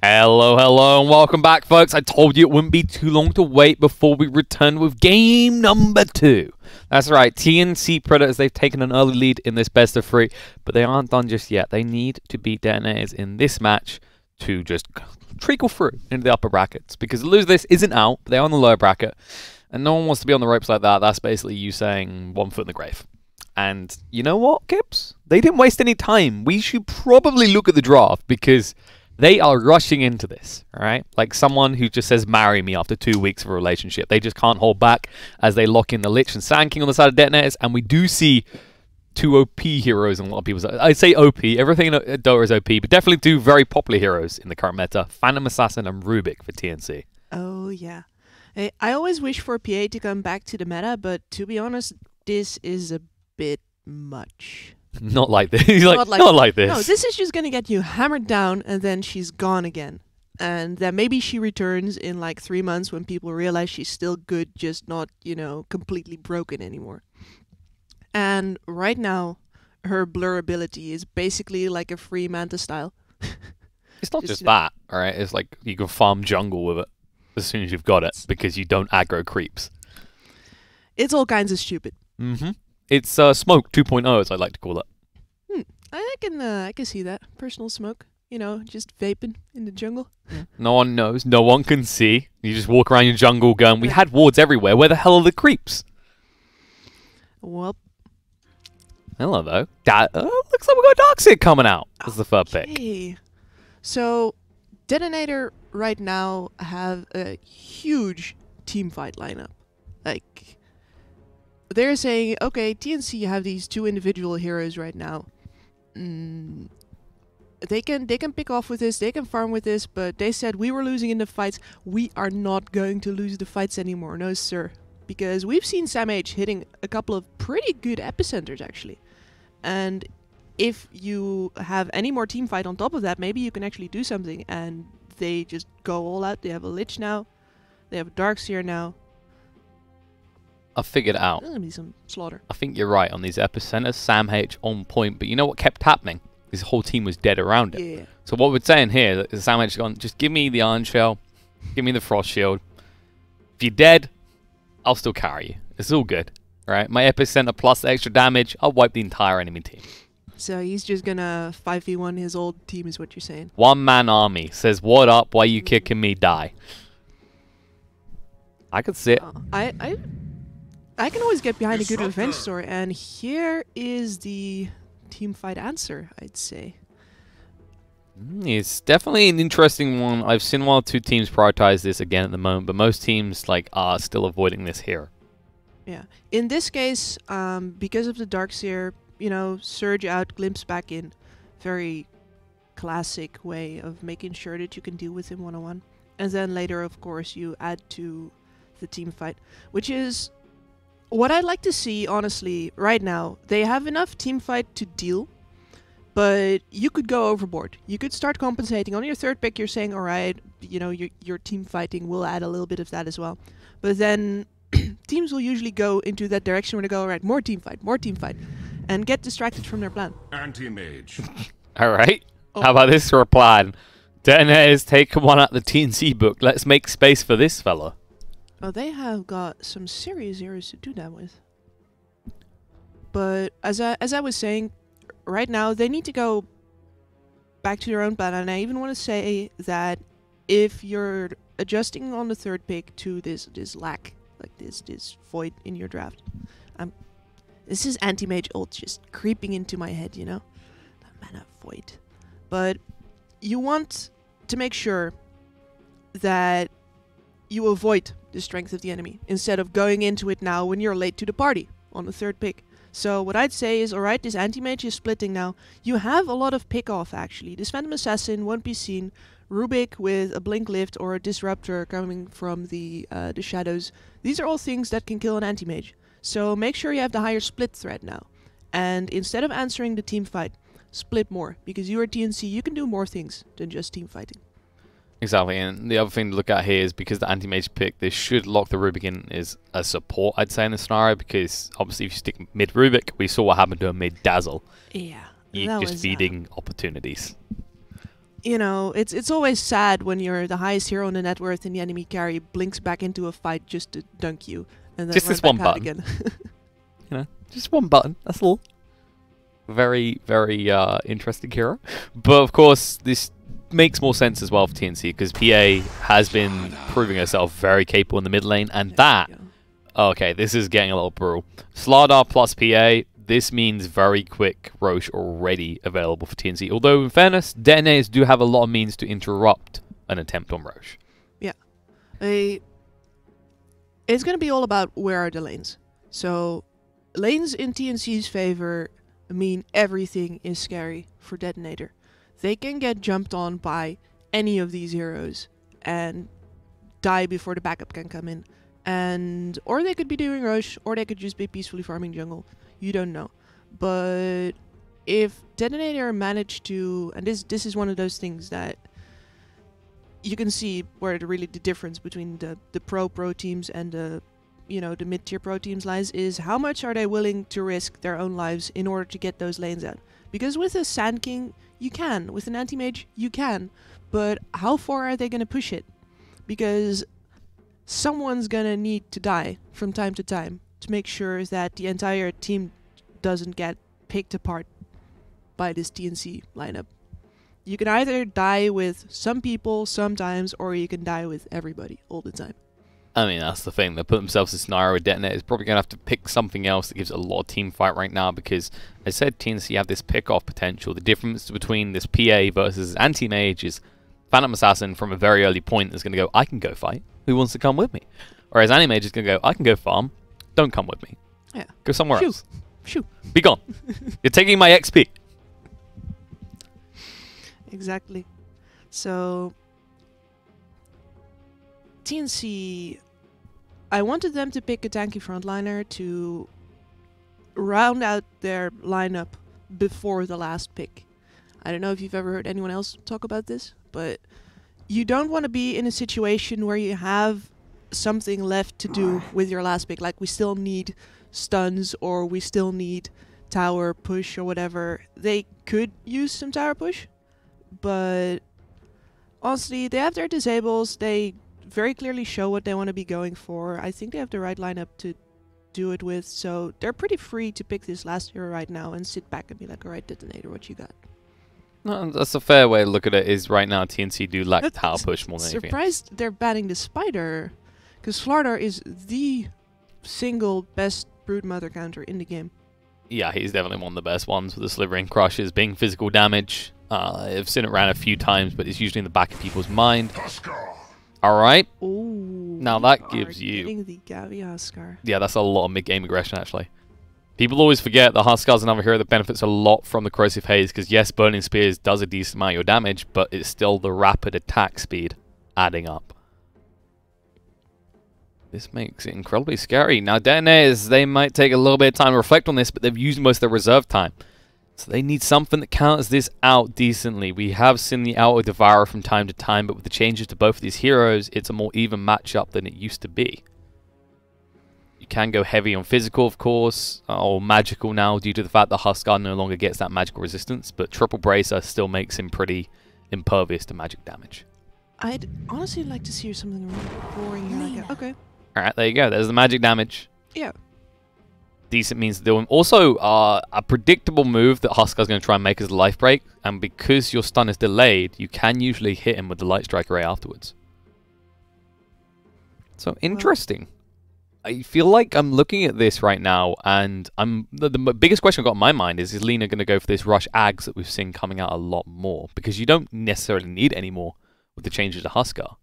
Hello, hello, and welcome back, folks. I told you it wouldn't be too long to wait before we return with game number 2. That's right, TNC Predators, they've taken an early lead in this best of 3, but they aren't done just yet. They need to beat DeToNators in this match to just trickle through into the upper brackets, because to lose this isn't out, but they're on the lower bracket, and no one wants to be on the ropes like that. That's basically you saying 1 foot in the grave. And you know what, Kips? They didn't waste any time. We should probably look at the draft, because they are rushing into this, all right? Like someone who just says, marry me after 2 weeks of a relationship. They just can't hold back as they lock in the Lich and Sand King on the side of DeToNators, and we do see 2 OP heroes in a lot of people's... I say OP, everything in Dota is OP, but definitely 2 very popular heroes in the current meta, Phantom Assassin and Rubik for TNC. Oh, yeah. Hey, I always wish for PA to come back to the meta, but to be honest, this is a bit much. Not like this. He's like, not like this. No, this is just going to get you hammered down and then she's gone again. And then maybe she returns in like 3 months when people realize she's still good, just not, you know, completely broken anymore. And right now, her blur ability is basically like a free Manta style. It's not just that, alright? It's like you can farm jungle with it as soon as you've got it because you don't aggro creeps. It's all kinds of stupid. Mm-hmm. It's smoke 2.0, as I like to call it. I can see that. Personal smoke. You know, just vaping in the jungle. No one knows. No one can see. You just walk around your jungle going, we had wards everywhere. Where the hell are the creeps? Well. Hello, though. Looks like we've got Darkseid coming out. That's the third pick. So, DeToNator right now have a huge team fight lineup. Like, they're saying, okay, TNC have these 2 individual heroes right now. They can pick off with this, they can farm with this, but they said we were losing in the fights. We are not going to lose the fights anymore, no sir. Because we've seen Sam H hitting a couple of pretty good epicenters actually. And if you have any more team fight on top of that, maybe you can actually do something. And they just go all out. They have a Lich now, they have a Darkseer now. I figured it out. There's gonna be some slaughter. I think you're right on these epicenters. Sam H on point, but you know what kept happening? His whole team was dead around it. Yeah. So what we're saying here is Sam H has gone, just give me the Iron Shell, give me the Frost Shield. If you're dead, I'll still carry you. It's all good, right? My epicenter plus the extra damage, I'll wipe the entire enemy team. So he's just gonna 5v1 his old team, is what you're saying? One-man army says, what up? Why you kicking me? Die. I could sit. I can always get behind a good revenge story, and here is the team fight answer, I'd say. It's definitely an interesting one. I've seen 1 or 2 teams prioritize this again at the moment, but most teams like are still avoiding this here. Yeah. In this case, because of the Darkseer, you know, surge out, glimpse back in. Very classic way of making sure that you can deal with him one-on-one. And then later, of course, you add to the team fight, which is what I'd like to see, honestly, right now. They have enough team fight to deal, but you could go overboard. You could start compensating. On your 3rd pick, you're saying, alright, you know, your team fighting will add a little bit of that as well. But then teams will usually go into that direction where they go, alright, more team fight, and get distracted from their plan. Anti-mage. Alright, how about this for a plan? DeToNators take one out the TNC book. Let's make space for this fella. Oh, they have got some serious heroes to do that with. But as I was saying, right now they need to go back to their own plan, and I even want to say that if you're adjusting on the 3rd pick to this lack, like this void in your draft, this is anti-mage ult just creeping into my head, you know, the mana void. But you want to make sure that you avoid the strength of the enemy, instead of going into it now when you're late to the party on the 3rd pick. So what I'd say is, alright, this anti-mage is splitting now. You have a lot of pick-off actually. This Phantom Assassin won't be seen. Rubik with a Blink Lift or a Disruptor coming from the shadows. These are all things that can kill an anti-mage. So make sure you have the higher split threat now. And instead of answering the team fight, split more. Because you are TNC, you can do more things than just team fighting. Exactly, and the other thing to look at here is because the anti-mage pick, this should lock the Rubik in as a support, I'd say, in the scenario, because obviously if you stick mid-Rubik, we saw what happened to a mid-Dazzle. Yeah. You're just feeding opportunities. you know, it's always sad when you're the highest hero in the net worth and the enemy carry blinks back into a fight just to dunk you and then Just run this back one out button. again. You know, just one button. That's all. Very, very interesting hero. But of course, this makes more sense as well for TNC because PA has been proving herself very capable in the mid lane, and that. Okay, this is getting a little brutal. Slardar plus PA. This means very quick Roche already available for TNC. Although, in fairness, DeToNators do have a lot of means to interrupt an attempt on Roche. Yeah. It's going to be all about where are the lanes. So, lanes in TNC's favor mean everything is scary for DeToNator. They can get jumped on by any of these heroes and die before the backup can come in. Or they could be doing Roche, or they could just be peacefully farming jungle. You don't know. But if DeToNator managed to, and this is one of those things that you can see where the difference between the pro teams and the mid-tier pro teams lies, is how much are they willing to risk their own lives in order to get those lanes out. Because with a Sand King, you can. With an anti-mage, you can. But how far are they going to push it? Because someone's going to need to die from time to time to make sure that the entire team doesn't get picked apart by this TNC lineup. You can either die with some people sometimes, or you can die with everybody all the time. I mean, that's the thing. They put themselves in a scenario with DeToNator. It's probably going to have to pick something else that gives a lot of team fight right now because, as I said, TNC have this pick-off potential. The difference between this PA versus anti-mage is Phantom Assassin from a very early point is going to go, I can go fight. Who wants to come with me? Whereas anti-mage is going to go, I can go farm. Don't come with me. Yeah. Go somewhere else. Shoo. Be gone. You're taking my XP. Exactly. So, TNC, I wanted them to pick a tanky frontliner to round out their lineup before the last pick. I don't know if you've ever heard anyone else talk about this, but you don't want to be in a situation where you have something left to do with your last pick. Like, we still need stuns, or we still need tower push, or whatever. They could use some tower push, but honestly, they have their disables. They very clearly show what they want to be going for. I think they have the right lineup to do it with, so they're pretty free to pick this last hero right now and sit back and be like, alright, DeToNator, what you got? No, that's a fair way to look at it, is right now TNC do lack tower push more than anything. Surprised they're banning the Spider, because Slardar is the single best Broodmother counter in the game. Yeah, he's definitely one of the best ones with the Slivering Crushes being physical damage. I've seen it ran a few times, but it's usually in the back of people's mind. Alright. Now that gives you... Getting the Gavi Huskar. Yeah, that's a lot of mid-game aggression, actually. People always forget that Huskar's another hero that benefits a lot from the Corrosive Haze, because yes, Burning Spears does a decent amount of your damage, but it's still the rapid attack speed adding up. This makes it incredibly scary. Now, DeToNators, they might take a little bit of time to reflect on this, but they've used most of their reserve time. So they need something that counters this out decently. We have seen the Auto Devourer from time to time, but with the changes to both of these heroes, it's a more even matchup than it used to be. You can go heavy on physical, of course, or magical now due to the fact that Huskar no longer gets that magical resistance, but Triple Bracer still makes him pretty impervious to magic damage. I'd honestly like to see something really boring here. Like, okay. Alright, there you go. There's the magic damage. Yeah. Decent means to do him. Also, a predictable move that Huskar's going to try and make is a life break, and because your stun is delayed, you can usually hit him with the Light Strike Ray afterwards. So, interesting. I feel like I'm looking at this right now, and the biggest question I've got in my mind is Lina going to go for this Rush Ags that we've seen coming out a lot more? Because you don't necessarily need it anymore with the changes to Huskar.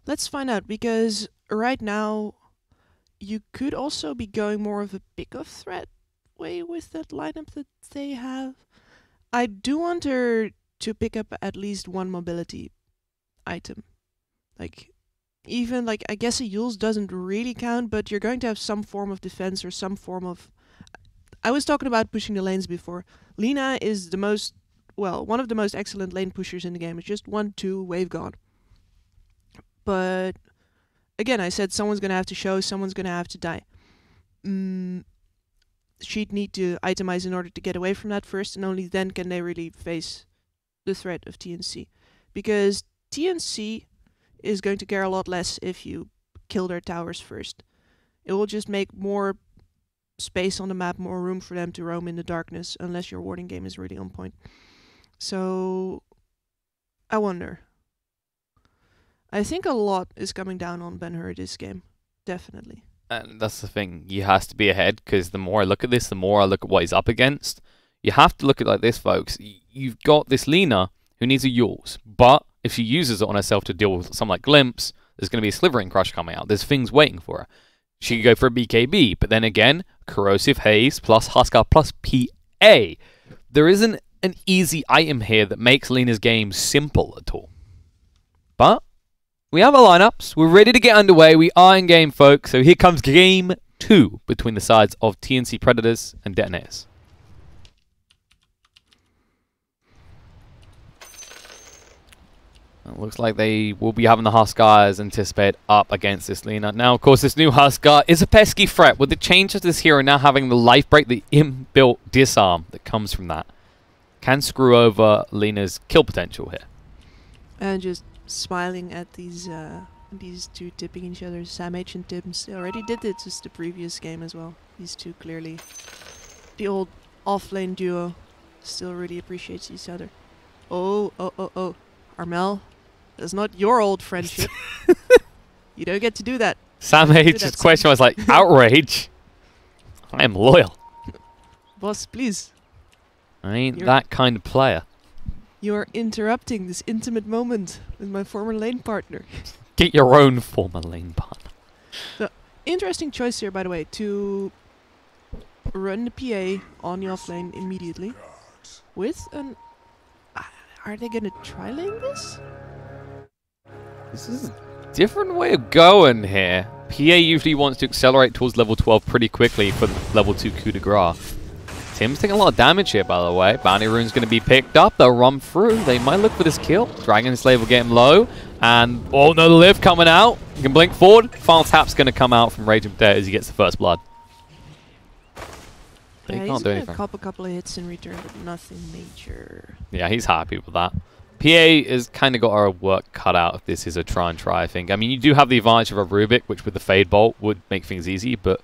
Let's find out, because right now you could also be going more of a pick-off threat way with that lineup that they have. I do want her to pick up at least one mobility item. Like, even, like, I guess a Yule's doesn't really count, but you're going to have some form of defense or some form of... I was talking about pushing the lanes before. Lina is the most, well, one of the most excellent lane pushers in the game. It's just 1-2, wave gone. But, again, I said someone's going to have to show, someone's going to have to die. she'd need to itemize in order to get away from that first, and only then can they really face the threat of TNC. Because TNC is going to care a lot less if you kill their towers first. It will just make more space on the map, more room for them to roam in the darkness, unless your warding game is really on point. So, I wonder. I think a lot is coming down on Ben-Hur this game. Definitely. And that's the thing. He has to be ahead, because the more I look at this, the more I look at what he's up against. You have to look at it like this, folks. You've got this Lina who needs a Yules, but if she uses it on herself to deal with something like Glimpse, there's going to be a Slithering Crush coming out. There's things waiting for her. She could go for a BKB, but then again, Corrosive Haze plus Huskar plus PA. There isn't an easy item here that makes Lina's game simple at all. But we have our lineups. We're ready to get underway. We are in game, folks. So here comes game 2 between the sides of TNC Predators and DeToNators. It looks like they will be having the Huskar as anticipated up against this Lina. Now, of course, this new Huskar is a pesky threat. With the change of this hero now having the life break, the inbuilt disarm that comes from that, can screw over Lina's kill potential here. And just smiling at these two tipping each other, Sam H and Tims. They already did it just the previous game as well. These two clearly, the old off-lane duo, still really appreciates each other. Oh. Armel, that's not your old friendship. You don't get to do that. Sam H's question was like, outrage? I am loyal. Boss, please. I ain't that kind of player. You're interrupting this intimate moment with my former lane partner. Get your own former lane partner. So, interesting choice here, by the way, to run the PA on the offlane immediately with an... Are they going to try lane this? This is a different way of going here. PA usually wants to accelerate towards level 12 pretty quickly for the level 2 coup de grace. Tim's taking a lot of damage here, by the way. Bounty Rune's going to be picked up. They'll run through. They might look for this kill. Dragon Slave will get him low. And, oh no, the lift coming out. You can blink forward. Final tap's going to come out from Raging Potato as he gets the first blood. Yeah, he can't do anything. A couple of hits in return, but nothing major. Yeah, he's happy with that. PA has kind of got our work cut out if this is a try, I think. I mean, you do have the advantage of a Rubik, which with the Fade Bolt would make things easy, but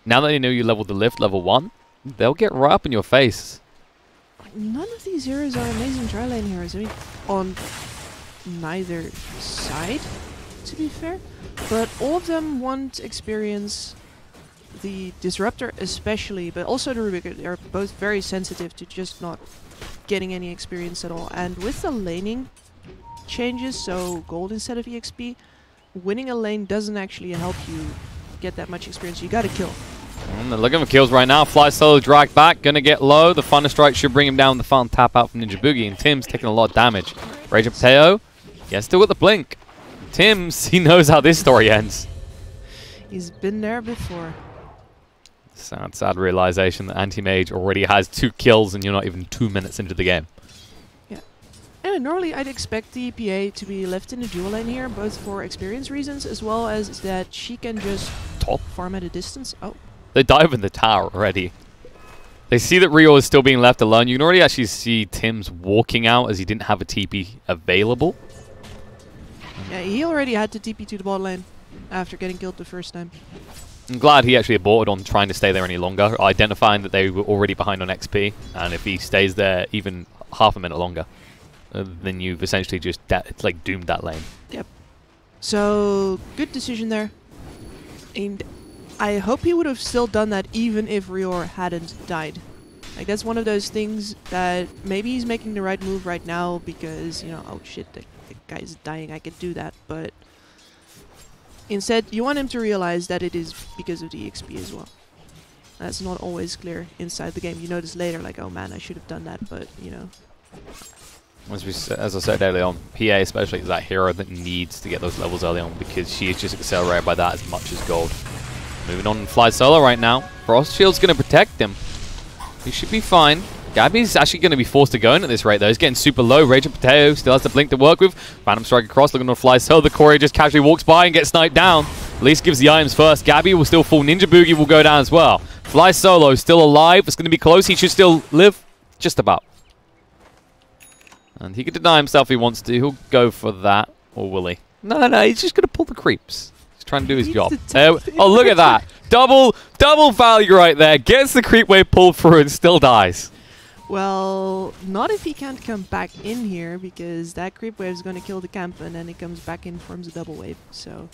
now that you know you leveled the lift level 1, they'll get right up in your face. None of these heroes are amazing try lane heroes. I mean, on neither side, to be fair. But all of them want experience. The Disruptor especially, but also the Rubik, they're both very sensitive to just not getting any experience at all. And with the laning changes, so gold instead of EXP, winning a lane doesn't actually help you get that much experience. You gotta kill. And they're looking for kills right now. Fly solo drag back, gonna get low. The Thunder Strike should bring him down. The final tap out from Ninja Boogie, and Tim's taking a lot of damage. Raging Potato, yeah, still with the blink. Tim's, he knows how this story ends. He's been there before. Sad realization that Anti-Mage already has 2 kills and you're not even 2 minutes into the game. Yeah. And normally I'd expect the PA to be left in the dual lane here, both for experience reasons as well as that she can just farm at a distance. Oh. They dive in the tower already. They see that Rio is still being left alone. You can already actually see Tim's walking out as he didn't have a TP available. Yeah, he already had to TP to the bot lane after getting killed the first time. I'm glad he actually aborted on trying to stay there any longer, identifying that they were already behind on XP, and if he stays there even half a minute longer, then you've essentially just doomed that lane. Yep. So, good decision there. And I hope he would have still done that even if Rior hadn't died. Like, that's one of those things that maybe he's making the right move right now because, you know, oh shit, the guy's dying, I could do that, but... Instead, you want him to realize that it is because of the XP as well. That's not always clear inside the game. You notice later, like, oh man, I should have done that, but, you know. As I said earlier on, PA especially is that hero that needs to get those levels early on because she is just accelerated by that as much as gold. Moving on and fly solo right now. Frost Shield's going to protect him. He should be fine. Gabby's actually going to be forced to go in at this rate, though. He's getting super low. Raging Potato still has the blink to work with. Phantom Strike across, looking to fly. So the Courier just casually walks by and gets sniped down. At least gives the items first. Gabby will still fall. Ninja Boogie will go down as well. Fly Solo still alive. It's going to be close. He should still live. Just about. And he can deny himself if he wants to. He'll go for that. Or will he? No, he's just going to pull the creeps. He's trying to do his job. Oh, look at that. Double value right there. Gets the creep wave pulled through and still dies. Well, not if he can't come back in here, because that creep wave is going to kill the camp, and then it comes back in, forms a double wave. So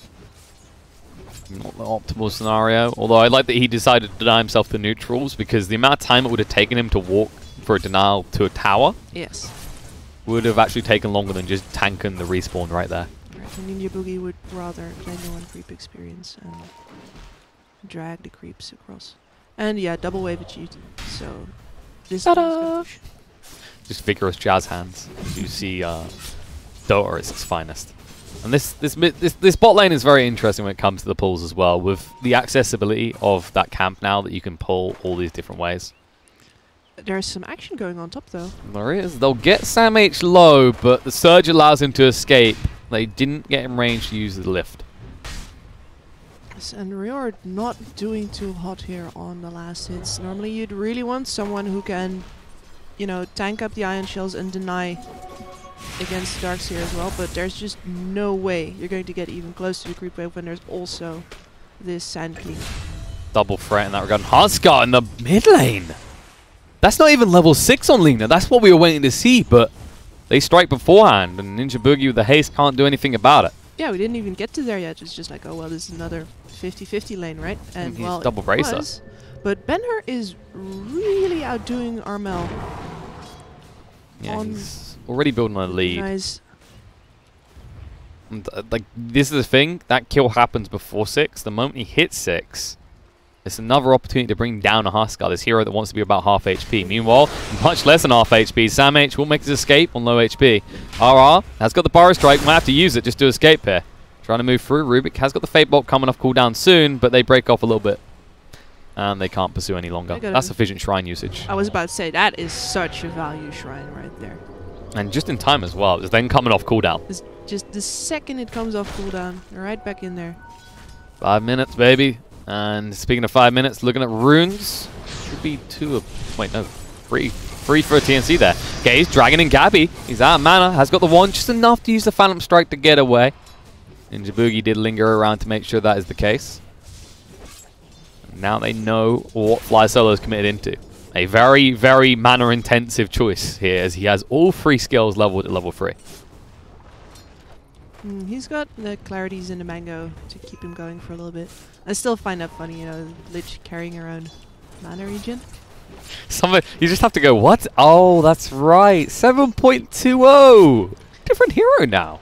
not the optimal scenario. Although I like that he decided to deny himself the neutrals, because the amount of time it would have taken him to walk for a denial to a tower, yes, would have actually taken longer than just tanking the respawn right there. Right, so Ninja Boogie would rather play no one creep experience and drag the creeps across. And yeah, double wave achieved. So this is gonna push. Just vigorous jazz hands. You see Dota is its finest. And this bot lane is very interesting when it comes to the pulls as well, with the accessibility of that camp now that you can pull all these different ways. There's some action going on top though. There is. They'll get Sam H low, but the surge allows him to escape. They didn't get in range to use the lift. Yes, and we are not doing too hot here on the last hits. Normally you'd really want someone who can, you know, tank up the ion shells and deny against Darks here as well, but there's just no way you're going to get even close to the creep wave when there's also this sand clean. Double threat in that regard. Huskar in the mid lane. That's not even level 6 on Lina. That's what we were waiting to see, but they strike beforehand, and Ninja Boogie with the haste can't do anything about it. Yeah, we didn't even get to there yet. It's just like, oh well, this is another 50-50 lane, right? And he's well, double bracer. But Ben-Hur is really outdoing Armel. Yeah, he's already building a lead. Nice. And, like, this is the thing. That kill happens before 6. The moment he hits 6, it's another opportunity to bring down a Huskar, this hero that wants to be about half HP. Meanwhile, much less than half HP. Sam H will make his escape on low HP. RR has got the Pyro Strike, might have to use it just to escape here. Trying to move through. Rubik has got the Fate Bolt coming off cooldown soon, but they break off a little bit. And they can't pursue any longer. That's sufficient shrine usage. I was about to say, that is such a value shrine right there. And just in time as well. It's then coming off cooldown. It's just the second it comes off cooldown, right back in there. 5 minutes, baby. And speaking of 5 minutes, looking at runes, should be 2 wait, no, 3 for a TNC there. Okay, he's dragging in Gabby. He's out of mana, has got the one, just enough to use the Phantom Strike to get away. Ninja Boogie did linger around to make sure that is the case. Now they know what Fly Solo is committed into. A very, very mana-intensive choice here, as he has all 3 skills leveled at level 3. He's got the clarities in the mango to keep him going for a little bit. I still find that funny, you know, Lich carrying around mana regen. You just have to go, what? Oh, that's right. 7.20! Different hero now.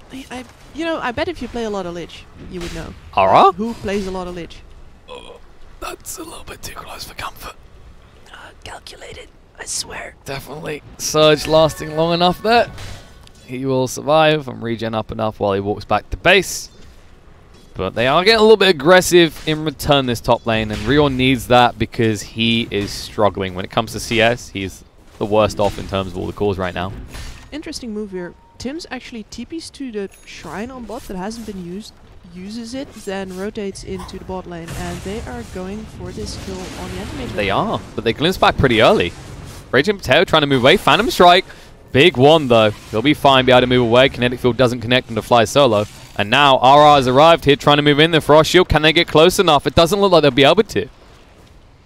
You know, I bet if you play a lot of Lich, you would know. Alright. Who plays a lot of Lich? Oh, that's a little bit too close for comfort. Calculated, I swear. Definitely. Surge lasting long enough there. He will survive and regen up enough while he walks back to base. But they are getting a little bit aggressive in return this top lane, and Rion needs that because he is struggling. When it comes to CS, he's the worst off in terms of all the cores right now. Interesting move here. Tim's actually TPs to the shrine on bot that hasn't been used, uses it, then rotates into the bot lane, and they are going for this kill on the DeToNator. They are, but they glimpse back pretty early. Raging Potato trying to move away. Phantom Strike. Big one, though. He'll be fine, be able to move away. Kinetic Field doesn't connect him to Fly Solo. And now RR has arrived here trying to move in the Frost Shield. Can they get close enough? It doesn't look like they'll be able to.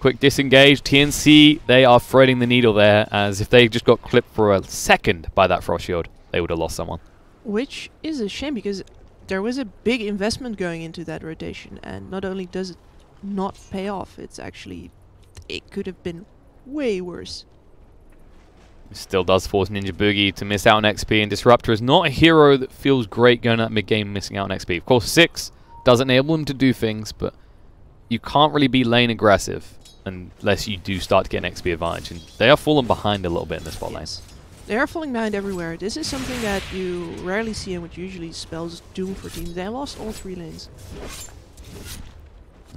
Quick disengage. TNC, they are threading the needle there, as if they just got clipped for a second by that Frost Shield, they would have lost someone. Which is a shame, because there was a big investment going into that rotation, and not only does it not pay off, it's actually, it could have been way worse. Still does force Ninja Boogie to miss out on XP, and Disruptor is not a hero that feels great going at mid-game missing out on XP. Of course, 6 does enable him to do things, but you can't really be lane aggressive unless you do start to get an XP advantage, and they are falling behind a little bit in this bot lane. They are falling behind everywhere. This is something that you rarely see and which usually spells doom for teams. They lost all 3 lanes.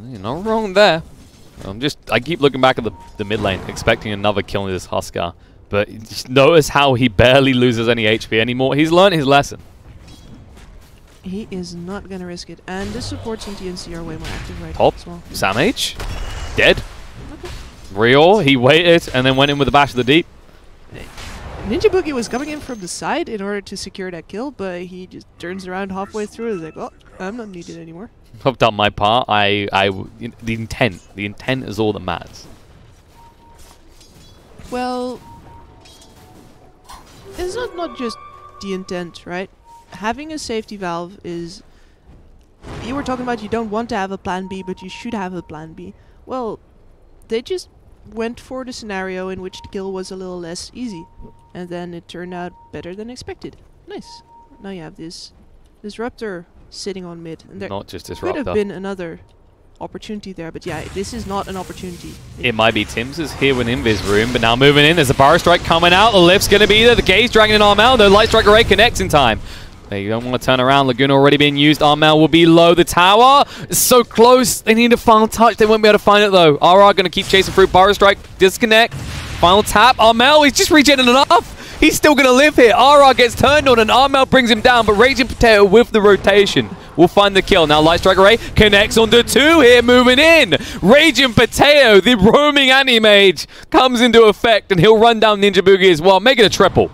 You're not wrong there. I keep looking back at the mid lane, expecting another kill in this Huskar. But just notice how he barely loses any HP anymore. He's learned his lesson. He is not going to risk it. And the supports in TNC are way more active right Top. now as well. Sam H. Dead. Okay. Rio, he waited and then went in with a bash of the deep. Ninja Boogie was coming in from the side in order to secure that kill, but he just turns around halfway through and is like, well, I'm not needed anymore. I've done my part. The intent is all that matters. Well, it's not just the intent, right? Having a safety valve is... You were talking about you don't want to have a plan B, but you should have a plan B. Well, they just went for the scenario in which the kill was a little less easy. And then it turned out better than expected. Nice. Now you have this Disruptor sitting on mid. And there Not just could Disruptor. have been another opportunity there, but yeah, this is not an opportunity. It might be Tim's is here with Invis room, but now moving in, there's a Bar Strike coming out, the lift's going to be there, the Gaze Dragon and Armel, the Light Strike Array connects in time. They don't want to turn around, Laguna already being used, Armel will be low, the tower, it's so close, they need a final touch, they won't be able to find it though. RR going to keep chasing through, Bar Strike, disconnect, final tap, Armel, he's just regenerating enough. He's still going to live here. RR gets turned on and Armel brings him down, but Raging Potato with the rotation will find the kill. Now Light Strike Array connects onto 2 here, moving in. Raging Potato, the roaming anti-mage, comes into effect and he'll run down Ninja Boogie as well, make it a triple.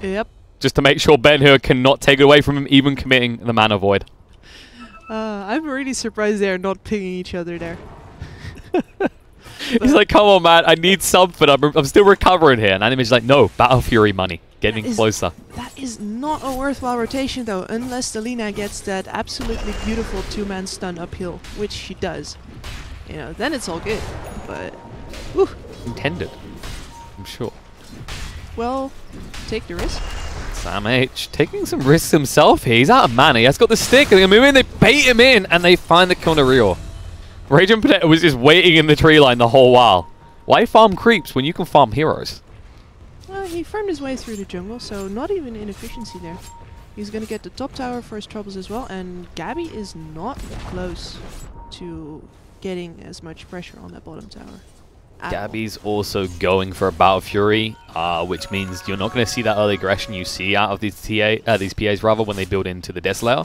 Yep. Just to make sure Ben-Hur cannot take it away from him, even committing the Mana Void. I'm really surprised they're not pinging each other there. He's like, come on, man, I need something. I'm still recovering here. And Animage's like, no, Battle Fury money. Getting closer. That is not a worthwhile rotation, though, unless Selena gets that absolutely beautiful 2-man stun uphill, which she does. You know, then it's all good. But, whew. Intended, I'm sure. Well, take the risk. Sam H taking some risks himself here. He's out of mana. He has got the stick. They're going to move in. They bait him in, and they find the kill on Rio. Raging Potato was just waiting in the tree line the whole while. Why farm creeps when you can farm heroes? Well, he farmed his way through the jungle, so not even inefficiency there. He's going to get the top tower for his troubles as well, and Gabby is not close to getting as much pressure on that bottom tower. Gabby's also going for a Battle Fury, which means you're not going to see that early aggression you see out of these PAs rather when they build into the Death Layer.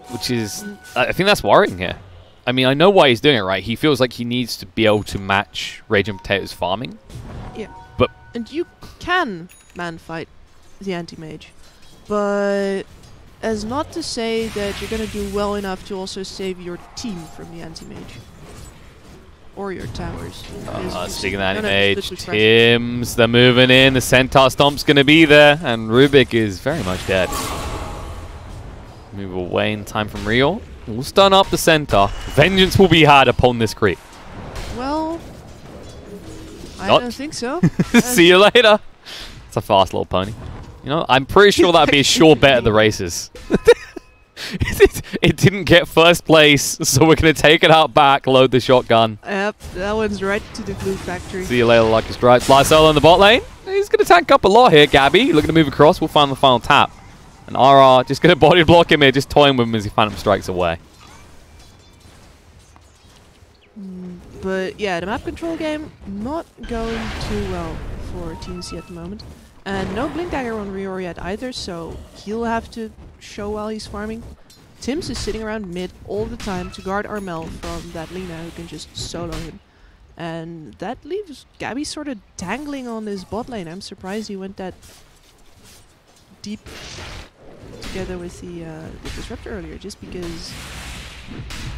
Which is, I think that's worrying here. I mean, I know why he's doing it, right? He feels like he needs to be able to match Raging Potato's farming. Yeah. But and you can man fight the anti-mage, but as not to say that you're going to do well enough to also save your team from the anti-mage. Or your towers. Speaking of anti-mage, Tim's, they're moving in, the Centaur Stomp's going to be there, and Rubik is very much dead. Move away in time from Rio. We'll stun up the Centaur. Vengeance will be had upon this creep. Well, I don't think so. See you later. It's a fast little pony. You know, I'm pretty sure that'd be a sure bet at the races. It didn't get first place, so we're going to take it out back, load the shotgun. Yep, that one's right to the blue factory. See you later, Lucky Stripes. Fly solo in the bot lane. He's going to tank up a lot here, Gabby. Looking to move across. We'll find the final tap. And RR just going to body block him here, just toying with him as he Phantom Strikes away. But yeah, the map control game not going too well for TNC at the moment. And no Blink Dagger on Rio yet either, so he'll have to show while he's farming. Tim's is sitting around mid all the time to guard Armel from that Lina who can just solo him. And that leaves Gabby sort of dangling on his bot lane. I'm surprised he went that deep together with the Disruptor earlier, just because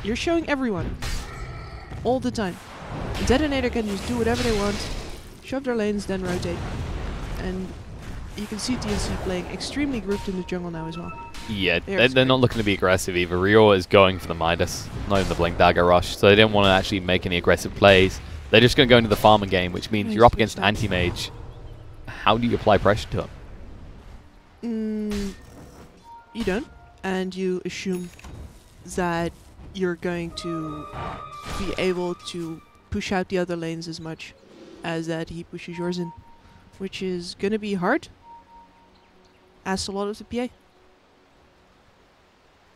you're showing everyone all the time. DeToNator can just do whatever they want, shove their lanes, then rotate. And you can see TNC playing extremely grouped in the jungle now as well. Yeah, they're not looking to be aggressive either. Rio is going for the Midas, not even the Blink Dagger rush, so they didn't want to actually make any aggressive plays. They're just going to go into the farming game, which means you're up against an anti-mage. How do you apply pressure to him? You don't, and you assume that you're going to be able to push out the other lanes as much as that he pushes yours in, which is going to be hard. Asks a lot of the PA.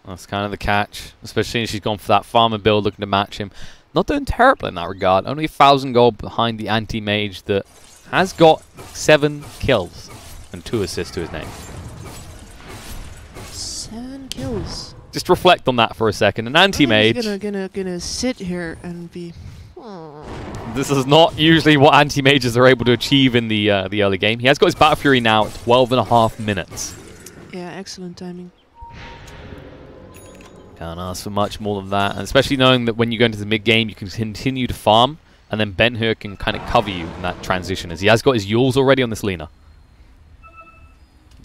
That's kind of the catch, especially if she's gone for that farmer build looking to match him. Not doing terribly in that regard. Only 1,000 gold behind the anti-mage that has got 7 kills and 2 assists to his name. 7 kills. Just reflect on that for a second. An anti-mage. Gonna sit here and be. This is not usually what anti-mages are able to achieve in the early game. He has got his Battle Fury now at 12.5 minutes. Yeah, excellent timing. Can't ask for much more than that, and especially knowing that when you go into the mid-game, you can continue to farm, and then Ben-Hur can kind of cover you in that transition, as he has got his Yules already on this Lina.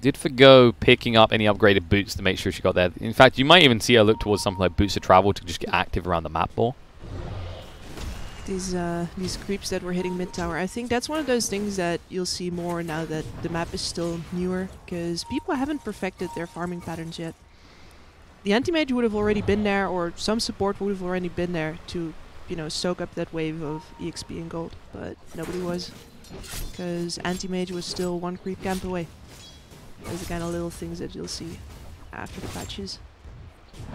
Did forgo picking up any upgraded boots to make sure she got there. In fact, you might even see her look towards something like boots of travel to just get active around the map more. These creeps that were hitting mid-tower, I think that's one of those things that you'll see more now that the map is still newer, because people haven't perfected their farming patterns yet. The anti-mage would have already been there, or some support would have already been there to, you know, soak up that wave of EXP and gold, but nobody was, because anti-mage was still one creep camp away. Those are the kind of little things that you'll see after the patches.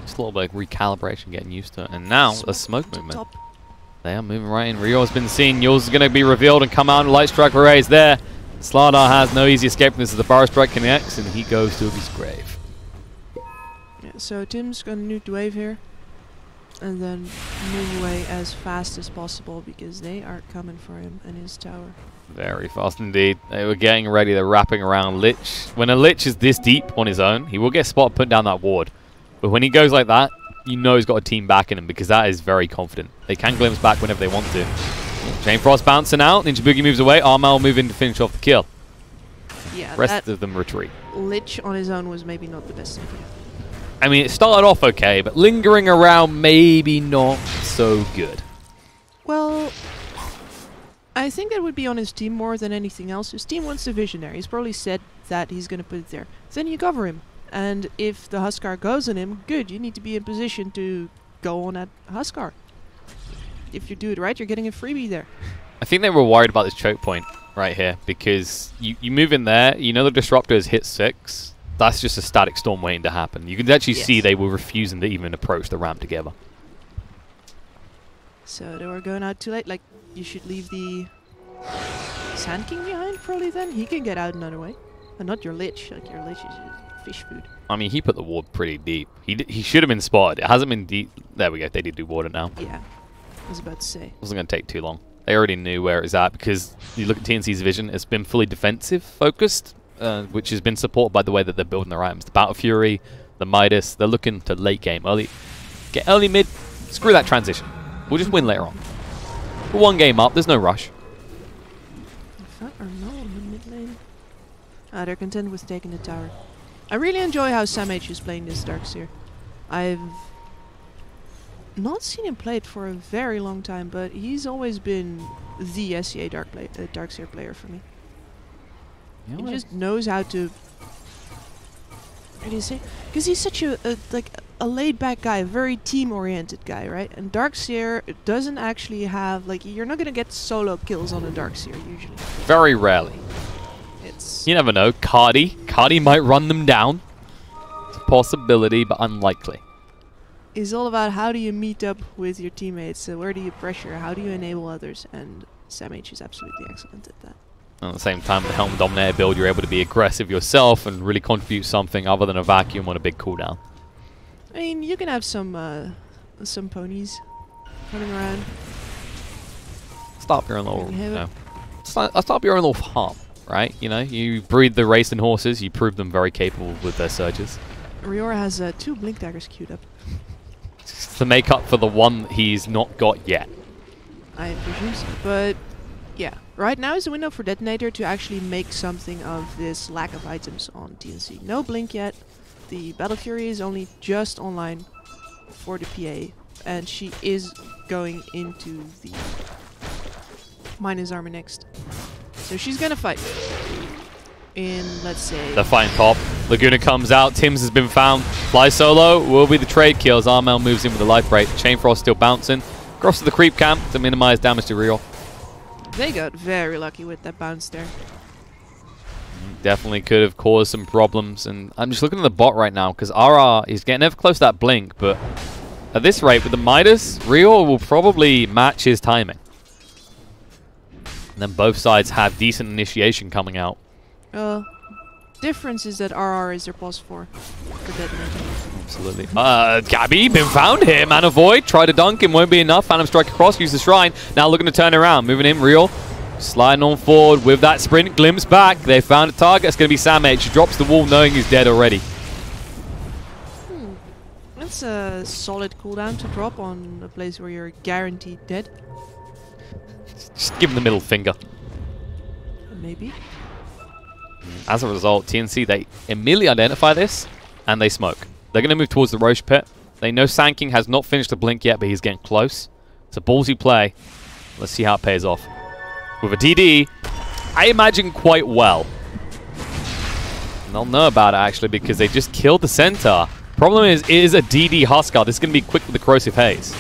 Just a little bit of recalibration, getting used to it, and now a smoke movement. Top. They are moving right in. Rio's been seen. Yules is going to be revealed and come out. Light Strike Array is there. Slardar has no easy escape from this as the Bar Strike connects, and he goes to his grave. Yeah, so Tim's going to nuke the wave here, and then move away as fast as possible because they are coming for him and his tower. Very fast indeed. They were getting ready. They're wrapping around Lich. When a Lich is this deep on his own, he will get spotted putting down that ward. But when he goes like that, you know he's got a team backing him because that is very confident. They can glimpse back whenever they want to. Chain Frost bouncing out. Ninja Boogie moves away. Armel will move in to finish off the kill. Yeah, Rest of them retreat. Lich on his own was maybe not the best idea. I mean, it started off okay, but lingering around maybe not so good. Well, I think that would be on his team more than anything else. His team wants the Visionary. He's probably said that he's going to put it there. Then you cover him. And if the Huskar goes on him, good, you need to be in position to go on that Huskar. If you do it right, you're getting a freebie there. I think they were worried about this choke point right here because you move in there, you know the Disruptor has hit 6. That's just a static storm waiting to happen. You can actually see they were refusing to even approach the ramp together. So they were going out too late. Like, you should leave the Sand King behind probably then. He can get out another way. And not your Lich. Like, your Lich is fish food. I mean, he put the ward pretty deep. He should have been spotted. It hasn't been deep. There we go. They did do water now. Yeah, I was about to say. It wasn't going to take too long. They already knew where it was at because you look at TNC's vision. It's been fully defensive focused, which has been supported by the way that they're building their items. The Battle Fury, the Midas. They're looking to late game, early, get early mid. Screw that transition. We'll just win later on. We're 1 game up. There's no rush. Or no in the mid lane. They're content with taking the tower. I really enjoy how Sam H is playing this Darkseer. I've not seen him play it for a very long time, but he's always been the SCA Darkseer player for me. You know he just knows how to... What do you say? Because he's such a laid-back guy, a very team-oriented guy, right? And Darkseer doesn't actually have... Like, you're not going to get solo kills on a Darkseer, usually. Very rarely. You never know. Cardi might run them down. It's a possibility, but unlikely. It's all about how do you meet up with your teammates, where do you pressure, how do you enable others, and Sam H is absolutely excellent at that. And at the same time, with the Helm Dominator build, you're able to be aggressive yourself and really contribute something other than a vacuum on a big cooldown. I mean, you can have some ponies running around. Start your own little... start your own little farm. Right, you know, you breed the racing horses, you prove them very capable with their surges. Riora has 2 Blink Daggers queued up. To make up for the one that he's not got yet. I presume so, but yeah. Right now is the window for DeToNator to actually make something of this lack of items on TNC. No Blink yet, the Battle Fury is only just online for the PA, and she is going into the Minus Armor next. So she's gonna fight in, let's say... They're fighting top. Laguna comes out. Tim's has been found. Fly solo will be the trade kills. Armel moves in with the life break. Chain Frost still bouncing. Across to the creep camp to minimize damage to Rio. They got very lucky with that bounce there. Definitely could have caused some problems. And I'm just looking at the bot right now because RR is getting ever close to that blink. But at this rate, with the Midas, Rio will probably match his timing. And then both sides have decent initiation coming out. Difference is that RR is their +4 for DeToNator. Absolutely. Gabby, been found here. Mana Void, try to dunk him, won't be enough. Phantom Strike across, use the Shrine. Now looking to turn around, moving in, Real. Sliding on forward with that sprint, glimpse back. They found a target, it's going to be Samh. Drops the wall knowing he's dead already. That's a solid cooldown to drop on a place where you're guaranteed dead. Just give him the middle finger. Maybe. As a result, TNC, they immediately identify this, and they smoke. They're going to move towards the Roche pit. They know Sanking has not finished the blink yet, but he's getting close. It's a ballsy play. Let's see how it pays off. With a DD, I imagine quite well. And they'll know about it, actually, because they just killed the center. Problem is, it is a DD Huskar. This is going to be quick with the Corrosive Haze.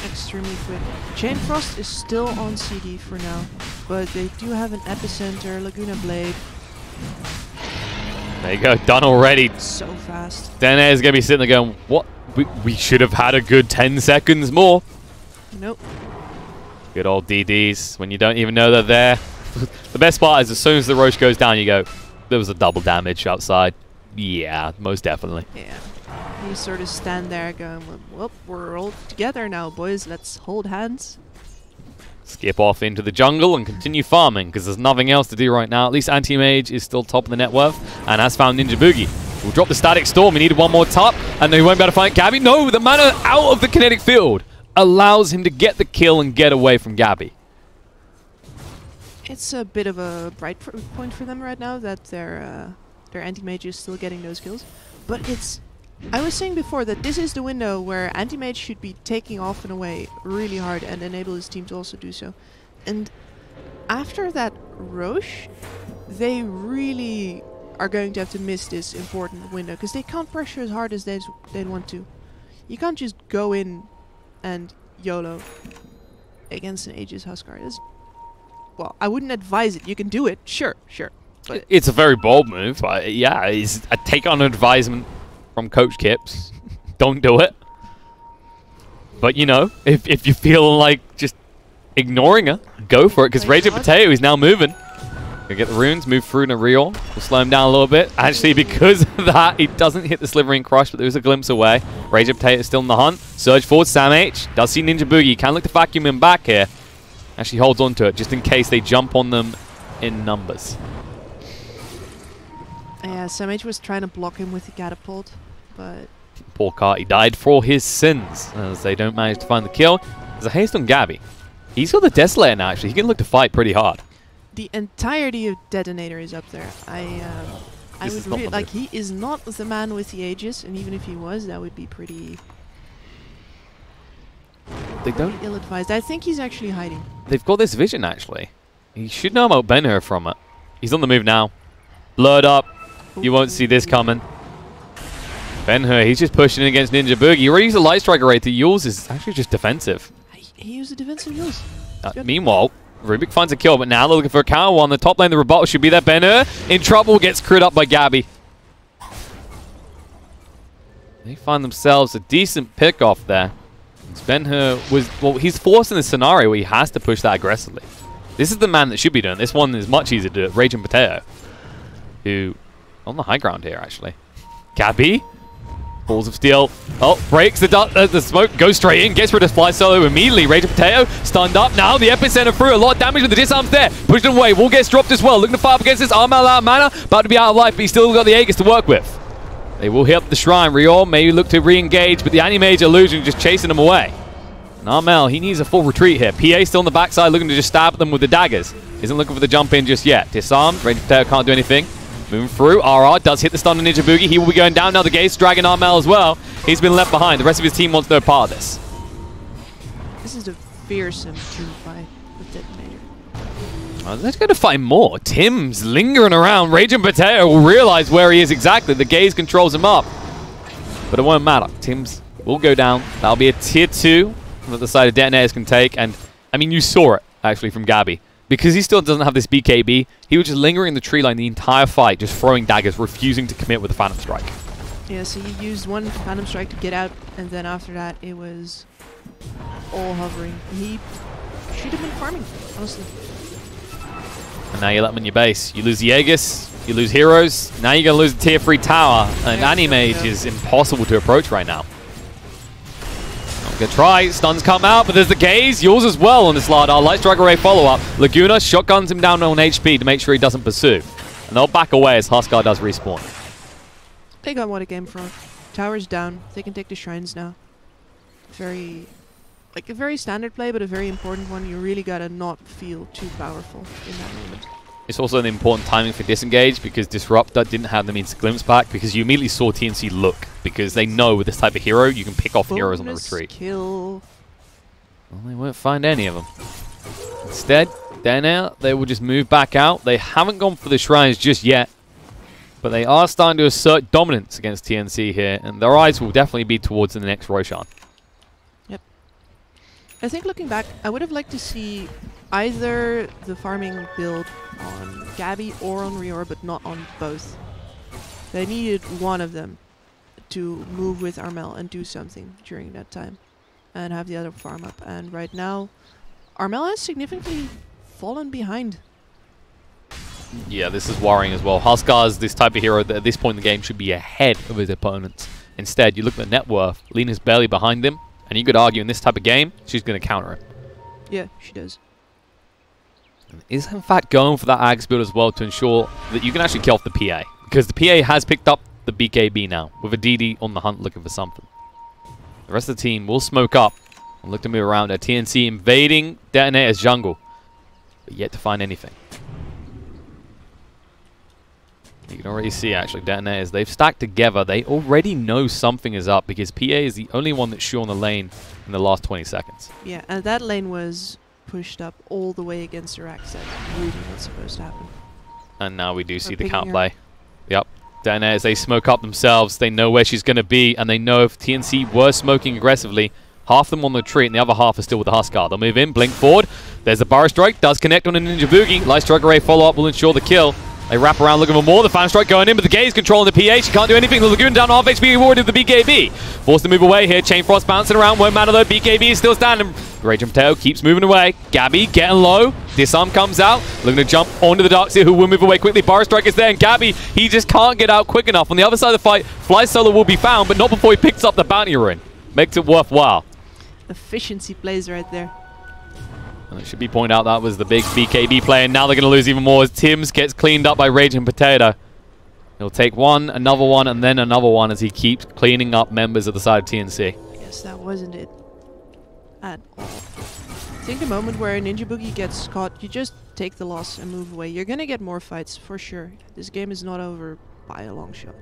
Extremely quick. Chain Frost is still on CD for now, but they do have an Epicenter, Laguna Blade. There you go, done already. So fast. DeToNator is going to be sitting there going, what? We should have had a good 10 seconds more. Nope. Good old DDs, when you don't even know they're there. The best part is as soon as the Roche goes down, you go, there was a double damage outside. Yeah, most definitely. Yeah. You sort of stand there going, well, we're all together now, boys. Let's hold hands. Skip off into the jungle and continue farming, because there's nothing else to do right now. At least Anti-Mage is still top of the net worth and has found Ninja Boogie. We'll drop the Static Storm. He needed one more top, and they won't be able to find Gabby. No, the mana out of the kinetic field allows him to get the kill and get away from Gabby. It's a bit of a bright point for them right now that their Anti-Mage is still getting those kills. But it's... I was saying before that this is the window where Anti-Mage should be taking off and away really hard and enable his team to also do so. And after that Roche, they really are going to have to miss this important window because they can't pressure as hard as they'd want to. You can't just go in and YOLO against an Aegis Huskar. Well, I wouldn't advise it. You can do it, sure. But it's a very bold move. Yeah, it's a take on advisement from Coach Kips. Don't do it. But, you know, if you feel like just ignoring her, go for it, because Raging Potato is now moving. Gonna get the runes, move through in a Real. We'll slow him down a little bit. Actually, because of that, he doesn't hit the Slivering Crush, but there was a glimpse away. Raging Potato is still in the hunt. Surge forward, Samh. Does see Ninja Boogie. Can look to vacuum him back here. Actually holds on to it, just in case they jump on them in numbers. Yeah, Samh was trying to block him with the catapult, but... Poor Carty died for his sins, as they don't manage to find the kill. There's a haste on Gabby. He's got the Desolator now, actually. He can look to fight pretty hard. The entirety of DeToNator is up there. I would really... Like, he is not the man with the Aegis, and even if he was, that would be pretty... They don't... ill-advised. I think he's actually hiding. They've got this vision, actually. He should know about Ben-Hur from it. He's on the move now. Blurred up. You won't see this coming. Ben-Hur, he's just pushing in against Ninja Boogie. He already used a Light Striker rate. The Yules is actually just defensive. He used a defensive Yules. Meanwhile, Rubik finds a kill, but now they're looking for a counter one. The top lane, the rebuttal should be there. Ben-Hur in trouble, gets crit up by Gabby. They find themselves a decent pick off there. Ben-Hur was, well, he's forced in this scenario where he has to push that aggressively. This is the man that should be doing. This one is much easier to do it. Raging Potato, who on the high ground here, actually. Gabby, Balls of Steel. Oh, breaks the smoke, goes straight in, gets rid of Fly Solo immediately. Raging Potato stunned up now. The Epicenter through. A lot of damage with the disarms there. Pushed it away. Wall gets dropped as well. Looking to fire up against this. Armel out of mana. About to be out of life, but he's still got the Aegis to work with. They will hit up the Shrine. Rior maybe look to re-engage, but the Anti-Mage illusion just chasing him away. And Armel, he needs a full retreat here. PA still on the backside, looking to just stab at them with the daggers. Isn't looking for the jump in just yet. Disarmed. Raging Potato can't do anything. Moving through. RR does hit the stun on Ninja Boogie. He will be going down now. The Gaze dragging Armel as well. He's been left behind. The rest of his team wants no part of this. This is a fearsome team fight with DeToNator. Let's go to find more. Tim's lingering around. Raging Potato will realize where he is exactly. The Gaze controls him up. But it won't matter. Tim's will go down. That'll be a tier 2 that the side of DeToNators can take. And, I mean, you saw it, actually, from Gabby. Because he still doesn't have this BKB, he was just lingering in the tree line the entire fight, just throwing daggers, refusing to commit with a Phantom Strike. Yeah, so he used one Phantom Strike to get out, and then after that, it was all hovering. He should have been farming, honestly. And now you let him in your base. You lose the Aegis, You lose heroes. Now you're going to lose a tier 3 tower. And Animage is impossible to approach right now. Good try. Stuns come out, but there's the gaze. Yours as well on this Slardar. Light Strike Array follow-up. Laguna shotguns him down on HP to make sure he doesn't pursue. And they'll back away as Huskar does respawn. They got what it came from. Tower's down. They can take the shrines now. Very... like a very standard play, but a very important one. You really gotta not feel too powerful in that moment. It's also an important timing for disengage because Disruptor didn't have the means to glimpse back because you immediately saw TNC look because they know with this type of hero you can pick off heroes on the retreat. Kill. Well, they won't find any of them. Instead, DeToNator, they will just move back out. They haven't gone for the shrines just yet, but they are starting to assert dominance against TNC here, and their eyes will definitely be towards the next Roshan. I think looking back, I would have liked to see either the farming build on Gabby or on Rior, but not on both. They needed one of them to move with Armel and do something during that time and have the other farm up. And right now, Armel has significantly fallen behind. Yeah, this is worrying as well. Huskar is this type of hero that at this point in the game should be ahead of his opponents. Instead, you look at the net worth, Lena's barely behind him. And you could argue in this type of game, she's going to counter it. Yeah, she does. And is in fact going for that Axe build as well to ensure that you can actually kill off the PA. Because the PA has picked up the BKB now, with a DD on the hunt looking for something. The rest of the team will smoke up and look to move around. A TNC invading DeToNator's jungle, but yet to find anything. You can already see, actually, DeToNators, they've stacked together. They already know something is up because PA is the only one that's sure on the lane in the last 20 seconds. Yeah, and that lane was pushed up all the way against her axe. That's really not supposed to happen. And now we do see the counterplay. Yep. DeToNators, they smoke up themselves. They know where she's going to be, and they know if TNC were smoking aggressively, half them on the retreat and the other half are still with the Huskar. They'll move in, blink forward. There's the Burrow Strike, does connect on a Ninja Boogie. Light Strike Array follow-up will ensure the kill. They wrap around looking for more. The Phantom Strike going in, but the Gaze controlling the PH. She can't do anything. The Lagoon down half HP rewarded the BKB. Forced to move away here. Chain Frost bouncing around. Won't matter though. BKB is still standing. Rage and Potato keeps moving away. Gabby getting low. Disarm comes out. Looking to jump onto the Darkseer, who will move away quickly. Burrow Strike is there, and Gabby, he just can't get out quick enough. On the other side of the fight, Fly Solo will be found, but not before he picks up the bounty rune. Makes it worthwhile. Efficiency plays right there. And it should be pointed out that was the big BKB play, and now they're going to lose even more as Tims gets cleaned up by Rage and Potato. He'll take one, another one, and then another one as he keeps cleaning up members of the side of TNC. Yes, that wasn't it at all. I think the moment where a Ninja Boogie gets caught, you just take the loss and move away. You're going to get more fights, for sure. This game is not over by a long shot.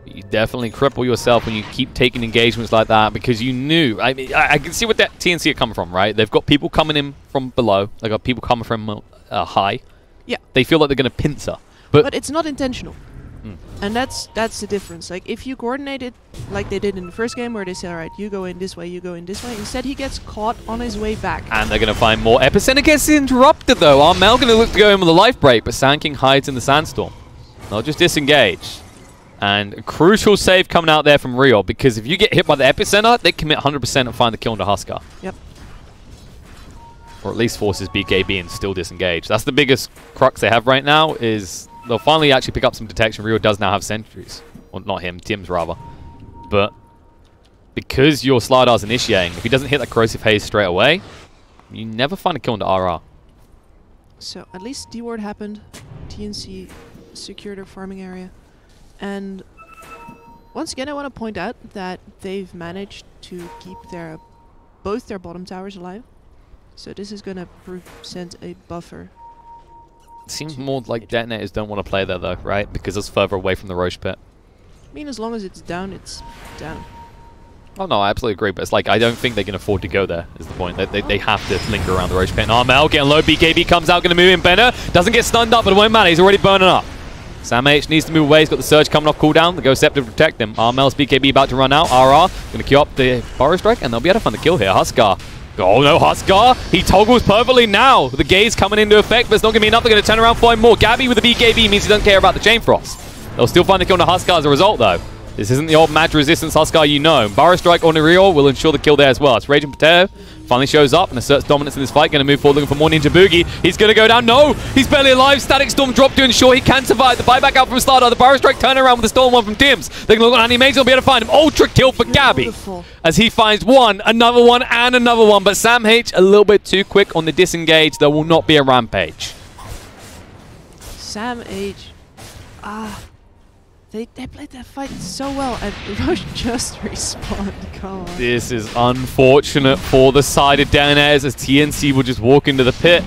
You definitely cripple yourself when you keep taking engagements like that because you knew. I mean, I can see what that TNC are coming from, right? They've got people coming in from below. They've got people coming from high. Yeah. They feel like they're going to pincer. But it's not intentional. And that's the difference. Like, if you coordinate it like they did in the first game where they say, all right, you go in this way, you go in this way. Instead, he gets caught on his way back. And they're going to find more. Epicenter gets interrupted, though. Armel going to look to go in with a life break, but Sand King hides in the sandstorm. They'll just disengage. And a crucial save coming out there from Rio, because if you get hit by the Epicenter, they commit 100% and find the kill into Huskar. Yep. Or at least forces BKB and still disengage. That's the biggest crux they have right now, is they'll finally actually pick up some detection. Rio does now have sentries. Well, not him, Tim's rather. But because your Slardar's initiating, if he doesn't hit that Corrosive Haze straight away, you never find a kill into RR. So at least D-Ward happened. TNC secured their farming area. And once again, I want to point out that they've managed to keep both their bottom towers alive. So this is going to present a buffer. It seems more like DeToNators don't want to play there though, right? Because it's further away from the Roche pit. I mean, as long as it's down, it's down. Oh no, I absolutely agree, but it's like, I don't think they can afford to go there, is the point. They have to linger around the Roche pit. And Armel getting low, BKB comes out, going to move in. Benner doesn't get stunned up, but it won't matter, he's already burning up. Sam H needs to move away. He's got the Surge coming off cooldown. The Ghost Scepter to protect him. Armel's BKB about to run out. RR going to queue up the Burrow Strike, and they'll be able to find the kill here. Huskar. Oh no, Huskar. He toggles perfectly now. The Gaze coming into effect, but it's not going to be enough. They're going to turn around, find more. Gabby with the BKB means he doesn't care about the Chain Frost. They'll still find the kill on Huskar as a result, though. This isn't the old mad resistance Huskar you know. Burrow Strike on Uriel will ensure the kill there as well. It's Raging Potato finally shows up and asserts dominance in this fight. Going to move forward looking for more Ninja Boogie. He's going to go down. No! He's barely alive. Static Storm drop to ensure he can survive. The buyback out from Starter. The Burrow Strike turnaround with the Storm one from Tims. They're going to look on Animation. They'll be able to find him. Ultra kill for Gabby. As he finds one, another one, and another one. But Sam H a little bit too quick on the disengage. There will not be a rampage. Sam H. They played that fight so well, and Rush just respawned. Come on. This is unfortunate for the side of DeToNator as TNC will just walk into the pit.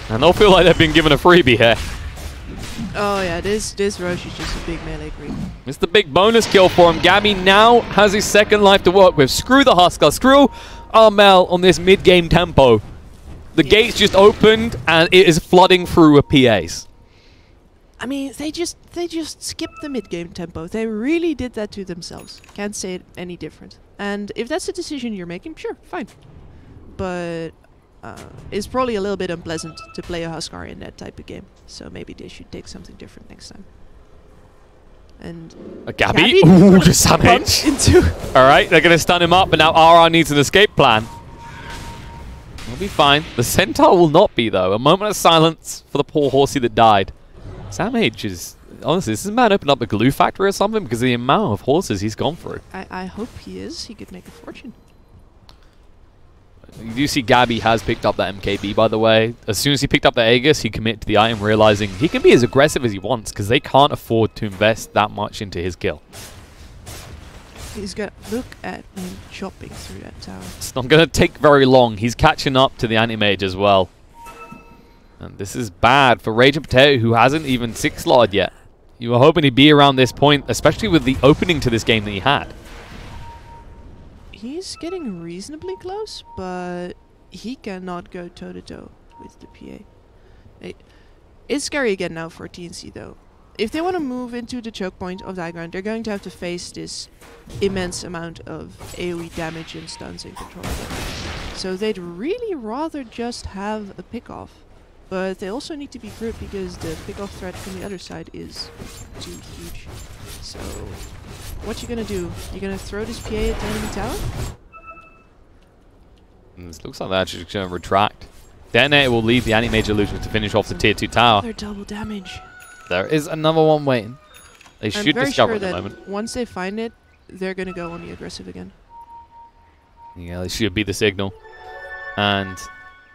And they'll feel like they've been given a freebie here. Oh yeah, this Rush is just a big melee creep. It's the big bonus kill for him. Gabby now has his second life to work with. Screw the Huskar, screw Armel on this mid-game tempo. The gates just opened and it is flooding through with PAs. I mean, they just skipped the mid-game tempo. They really did that to themselves. Can't say it any different. And if that's a decision you're making, sure, fine. But it's probably a little bit unpleasant to play a Huskar in that type of game. So maybe they should take something different next time. And a Gabby? Ooh, just savage. Alright, they're going to stun him up, but now RR needs an escape plan. We'll be fine. The Centaur will not be, though. A moment of silence for the poor horsey that died. Sam H is... Honestly, this man opened up a glue factory or something because of the amount of horses he's gone through. I hope he is. He could make a fortune. You do see Gabby has picked up that MKB, by the way. As soon as he picked up the Aegis, he committed to the item, realizing he can be as aggressive as he wants because they can't afford to invest that much into his kill. He's got... Look at him chopping through that tower. It's not going to take very long. He's catching up to the Anti-Mage as well. And this is bad for Raging Potato, who hasn't even 6-slotted yet. You were hoping he'd be around this point, especially with the opening to this game that he had. He's getting reasonably close, but he cannot go toe-to-toe with the PA. It's scary again now for TNC, though. If they want to move into the choke point of the high ground, they're going to have to face this immense amount of AoE damage and stuns and control damage. So they'd really rather just have a pick-off. But they also need to be good because the pick-off threat from the other side is too huge. So, what you gonna do? You gonna throw this PA at the enemy tower? This looks like they're actually going to retract. DeToNator will leave the Anti-Mage illusion to finish off the tier 2 tower. They're double damage. There is another one waiting. They should discover it at the moment. Once they find it, they're gonna go on the aggressive again. Yeah, this should be the signal. And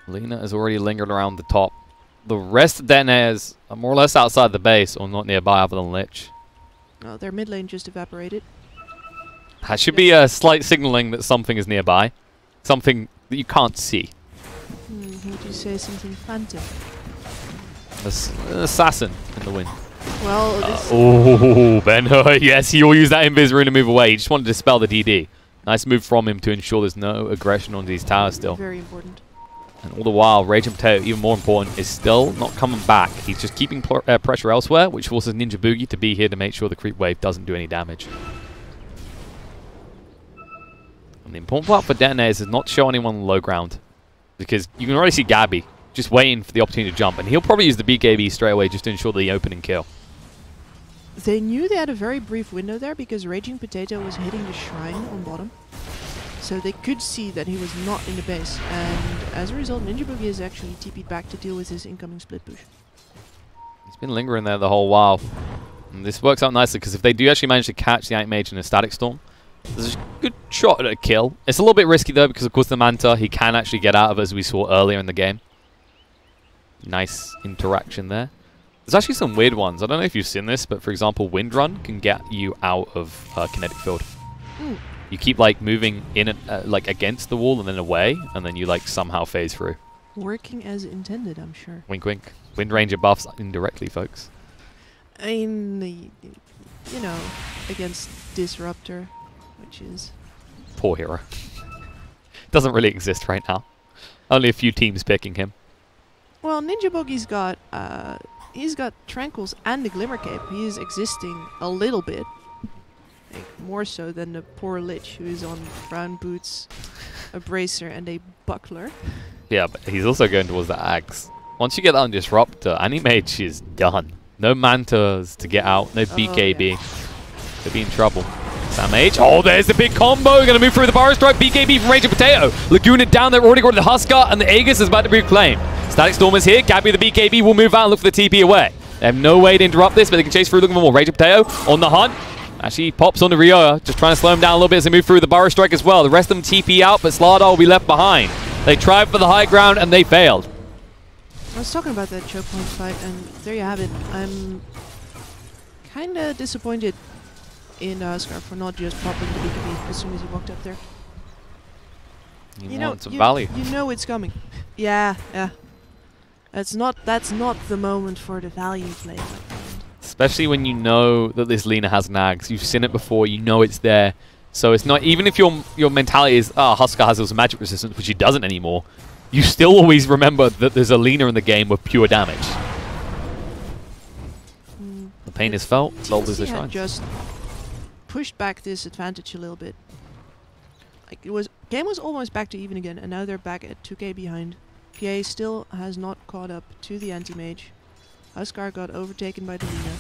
Lena has already lingered around the top. The rest of DeToNators are more or less outside the base or not nearby other than Lich. Oh, their mid lane just evaporated. That should be a slight signaling that something is nearby. Something that you can't see. Would you say something phantom? An assassin in the wind. Well, oh, Ben. Yes, he will use that invis rune to move away. He just wanted to dispel the DD. Nice move from him to ensure there's no aggression on these towers still. Very important. And all the while, Raging Potato, even more important, is still not coming back. He's just keeping pressure elsewhere, which forces Ninja Boogie to be here to make sure the creep wave doesn't do any damage. And the important part for DeToNators is not to show anyone on the low ground. Because you can already see Gabby just waiting for the opportunity to jump. And he'll probably use the BKB straight away just to ensure the opening kill. They knew they had a very brief window there because Raging Potato was hitting the shrine on bottom. So they could see that he was not in the base, and as a result, Ninja Boogie is actually TP'd back to deal with his incoming split push. He's been lingering there the whole while. And this works out nicely, because if they do actually manage to catch the Anti-Mage in a Static Storm, there's a good shot at a kill. It's a little bit risky, though, because of course the Manta, he can actually get out of it, as we saw earlier in the game. Nice interaction there. There's actually some weird ones. I don't know if you've seen this, but for example, Wind Run can get you out of kinetic field. You keep like moving in like against the wall and then away, and then you like somehow phase through. Working as intended, I'm sure. Wink, wink. Wind Ranger buffs indirectly, folks. I mean, you know, against Disruptor, which is... Poor hero. Doesn't really exist right now. Only a few teams picking him. Well, Ninja Boogie's got, he's got Tranquils and the Glimmer Cape. He is existing a little bit. Like, more so than the poor Lich, who is on brown boots, a bracer, and a buckler. Yeah, but he's also going towards the axe. Once you get that on Disruptor, Anti-Mage is done. No Mantas to get out, no BKB. Yeah. Could be in trouble. Sam H. Oh, there's the big combo. Going to move through the bar strike. BKB from Raging Potato. Laguna down there. Already got the Huskar, and the Aegis is about to be reclaimed. Static Storm is here. Gabby, the BKB, will move out and look for the TP away. They have no way to interrupt this, but they can chase through looking for more. Raging Potato on the hunt. Actually pops on the Ryoya, just trying to slow him down a little bit as they move through the Burrow Strike as well. The rest of them TP out, but Slardar will be left behind. They tried for the high ground, and they failed. I was talking about that choke point fight, and there you have it. I'm kind of disappointed in Huskar for not just popping the BKB as soon as he walked up there. You want some value. You know it's coming. Yeah. That's not the moment for the value play. Especially when you know that this Lina has nags. You've seen it before, you know it's there. So it's not, even if your mentality is, Huskar has also magic resistance, which he doesn't anymore, you still always remember that there's a Lina in the game with pure damage. The pain is felt, Lol is the shrine. Just pushed back this advantage a little bit. Like game was almost back to even again, and now they're back at 2k behind. PA still has not caught up to the anti-mage. Huskar got overtaken by the Lina.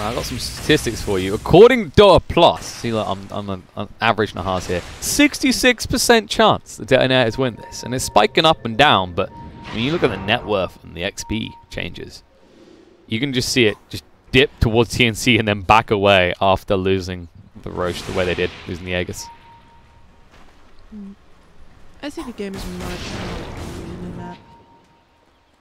I got some statistics for you. According to Dota Plus, see, look, I'm an average Nahas here. 66% chance the DeToNators win this, and it's spiking up and down. But when you look at the net worth and the XP changes, you can just see it just dip towards TNC and then back away after losing the Roche the way they did, losing the Aegis. I think the game is much more than that.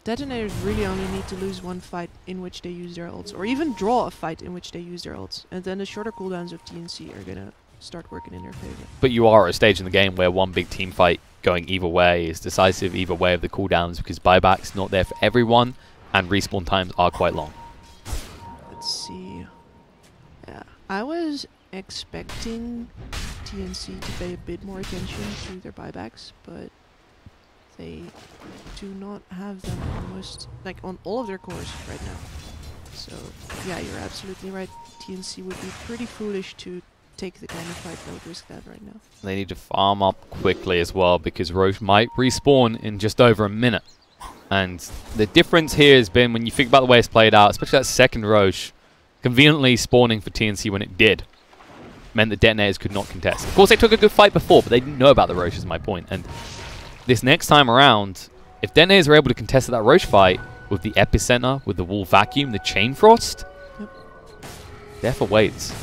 DeToNators really only need to lose one fight in which they use their ults, or even draw a fight in which they use their ults, and then the shorter cooldowns of TNC are gonna start working in their favor. But you are at a stage in the game where one big team fight going either way is decisive either way of the cooldowns, because buyback's not there for everyone, and respawn times are quite long. Let's see. Yeah, I was expecting TNC to pay a bit more attention to their buybacks, but they do not have them almost, like, on all of their cores right now. So, yeah, you're absolutely right. TNC would be pretty foolish to take the kind of fight that would risk that right now. They need to farm up quickly as well, because Roche might respawn in just over a minute. And the difference here has been, when you think about the way it's played out, especially that second Roche, conveniently spawning for TNC when it did, meant that DeToNators could not contest. Of course, they took a good fight before, but they didn't know about the Roche, is my point. And this next time around, if DeToNators are able to contest that Roche fight with the Epicenter, with the Wall Vacuum, the Chain Frost, therefore waits.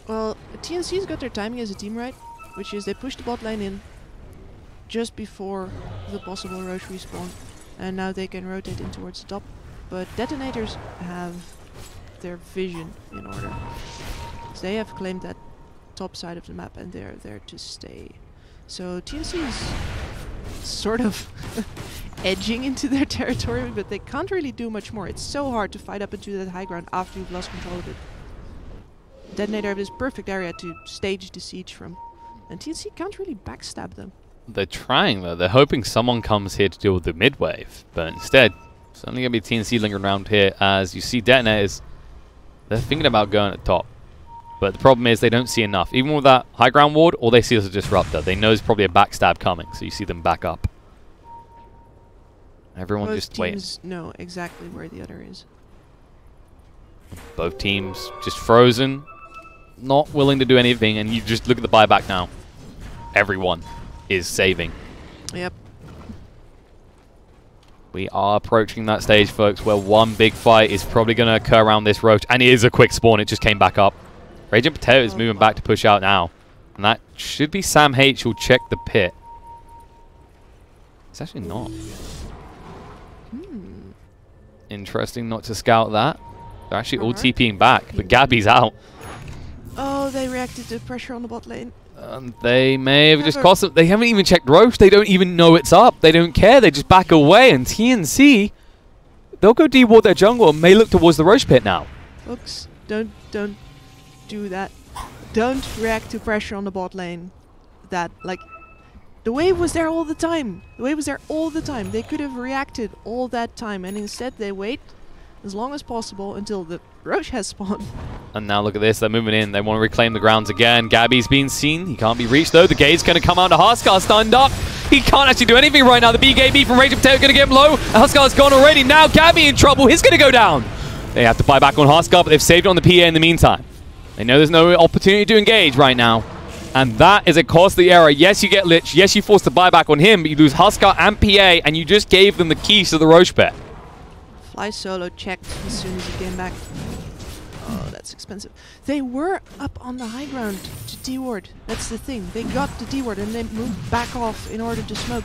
Well, TNC's got their timing as a team right, which is they push the bot lane in just before the possible Roche respawn, and now they can rotate in towards the top. But DeToNators have their vision in order. So they have claimed that top side of the map, and they're there to stay. So TNC is sort of edging into their territory, but they can't really do much more. It's so hard to fight up into that high ground after you've lost control of it. DeToNator have this perfect area to stage the siege from, and TNC can't really backstab them. They're trying, though. They're hoping someone comes here to deal with the mid-wave, but instead, it's only going to be TNC lingering around here, as you see DeToNators, they're thinking about going at top. But the problem is they don't see enough. Even with that high ground ward, all they see is a disruptor. They know there's probably a backstab coming, so you see them back up. Everyone just waits. Know exactly where the other is. Both teams just frozen, not willing to do anything, and you just look at the buyback now. Everyone is saving. Yep. We are approaching that stage, folks, where one big fight is probably going to occur around this Roche, and it is a quick spawn. It just came back up. Raging Potato is moving back to push out now. And that should be Sam H who'll check the pit. It's actually not. Interesting not to scout that. They're actually all TPing back, but Gabby's out. Oh, they reacted to pressure on the bot lane. They may have just cost them. They haven't even checked Roche. They don't even know it's up. They don't care. They just back away. And TNC, they'll go de-ward their jungle and may look towards the Roche pit now. Folks, don't do that. Don't react to pressure on the bot lane. That, like, the wave was there all the time. The wave was there all the time. They could have reacted all that time, and instead they wait as long as possible until the Roche has spawned. And now look at this. They're moving in. They want to reclaim the grounds again. Gabby's being seen. He can't be reached, though. The gate's going to come out to Huskar, stunned up. He can't actually do anything right now. The BKB from Raging Potato going to get him low. Huskar's gone already. Now Gabby in trouble. He's going to go down. They have to buy back on Huskar, but they've saved it on the PA in the meantime. They know there's no opportunity to engage right now. And that is a costly error. Yes, you get Lich. Yes, you force the buyback on him, but you lose Huskar and PA, and you just gave them the keys to the Roche pit. Fly solo checked as soon as he came back. Oh, that's expensive. They were up on the high ground to D-ward. That's the thing. They got the D-ward and they moved back off in order to smoke.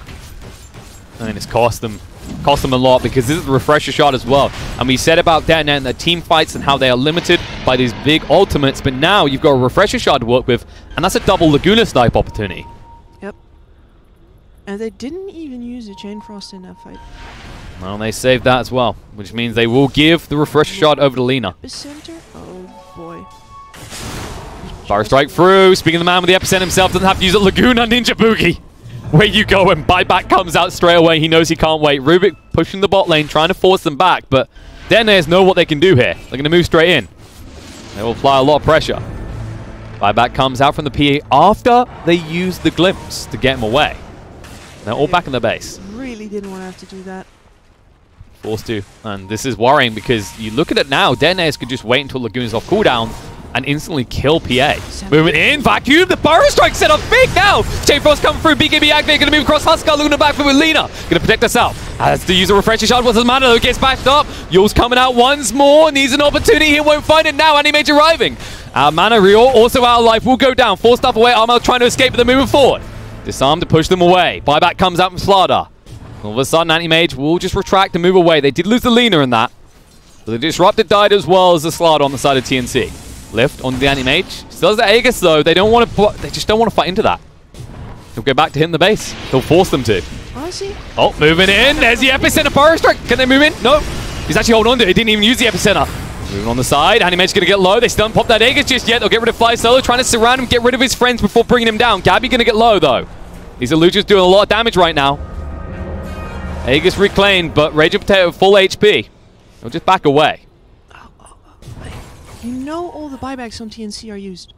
And it's cost them a lot because this is the refresher shot as well. And we said about DeToNator and the team fights and how they are limited by these big ultimates, but now you've got a refresher shot to work with, and that's a double Laguna snipe opportunity. Yep. And they didn't even use a Chain Frost in that fight. Well, they saved that as well, which means they will give the refresher shot over to Lina. Epicenter? Oh boy. Fire strike through. Speaking of the man with the epicenter himself, doesn't have to use a Laguna Ninja Boogie. Where you go, and buyback comes out straight away. He knows he can't wait. Rubik pushing the bot lane, trying to force them back, but DeToNators know what they can do here. They're going to move straight in. They will apply a lot of pressure. Buyback comes out from the PA after they use the glimpse to get him away. They're all back in their base. Really didn't want to have to do that. Forced to. And this is worrying because you look at it now, DeToNators could just wait until Laguna's off cooldown and instantly kill PA. Moving in, vacuum, the Burrow Strike set up big now! Chain Frost coming through, BKB activate, gonna move across Huskar, Luna back with Lina. Gonna protect herself. Has to use a refresher shot, what's the matter though, gets bashed up. Yule's coming out once more, needs an opportunity, he won't find it now, Animage arriving. Mana Rio also out of life, will go down, force stuff away, Armel trying to escape, but they're moving forward. Disarm to push them away. Buyback comes out from Slada. All of a sudden, Anti-Mage will just retract and move away. They did lose the Lina in that. But the Disrupted died as well as the Slada on the side of TNC. Lift on the Anti-Mage. Still has the Aegis though. They just don't want to fight into that. He'll go back to hitting the base. He'll force them to. Oh, see? Oh, moving in. There's the Epicenter Power Strike. Can they move in? No. He's actually holding on to it. He didn't even use the Epicenter. Moving on the side. Anti-Mage's going to get low. They still don't pop that Aegis just yet. They'll get rid of Fly Solo. Trying to surround him, get rid of his friends before bringing him down. Gabby going to get low though. These Illusions doing a lot of damage right now. Aegis reclaimed, but Raging Potato full HP. He'll just back away. You know all the buybacks on TNC are used.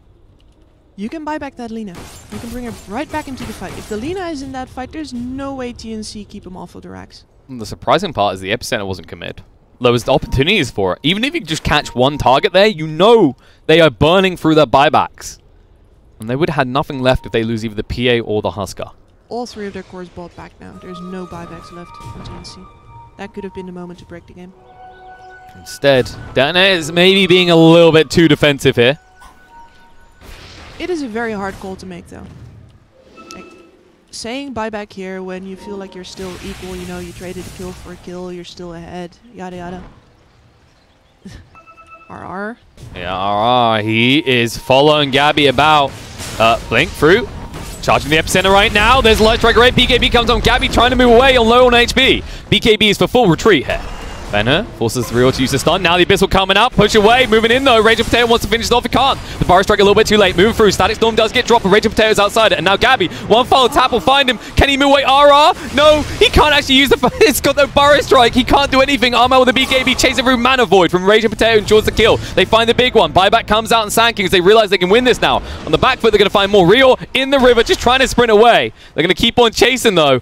You can buy back that Lina. You can bring her right back into the fight. If the Lina is in that fight, there's no way TNC keep him off of the racks. And the surprising part is the Epicenter wasn't committed. There was opportunities for it. Even if you just catch one target there, you know they are burning through their buybacks. And they would have had nothing left if they lose either the PA or the Huskar. All three of their cores bought back now. There's no buybacks left on TNC. That could have been the moment to break the game. Instead, DeToNator is maybe being a little bit too defensive here. It is a very hard call to make though. Like, saying buyback here when you feel like you're still equal, you know, you traded a kill for a kill, you're still ahead, yada yada. RR. Yeah, RR. He is following Gabby about. Blink through. Charging the Epicenter right now. There's a light strike rate. BKB comes on. Gabby trying to move away on low on HP. BKB is for full retreat here. Benner forces the Rio to use the stun. Now the Abyssal coming up. Push away. Moving in though. Raging Potato wants to finish it off. He can't. The Fire Strike a little bit too late. Moving through. Static Storm does get dropped, but Raging Potato's outside it. And now Gabby. One follow tap will find him. Can he move away? RR? No. He can't actually use the... It's got no Burrow Strike. He can't do anything. Armel with the BKB chasing through Mana Void from Raging Potato and ensures the kill. They find the big one. Buyback comes out and Sand Kings. They realize they can win this now. On the back foot, they're going to find more. Rio in the river, just trying to sprint away. They're going to keep on chasing though.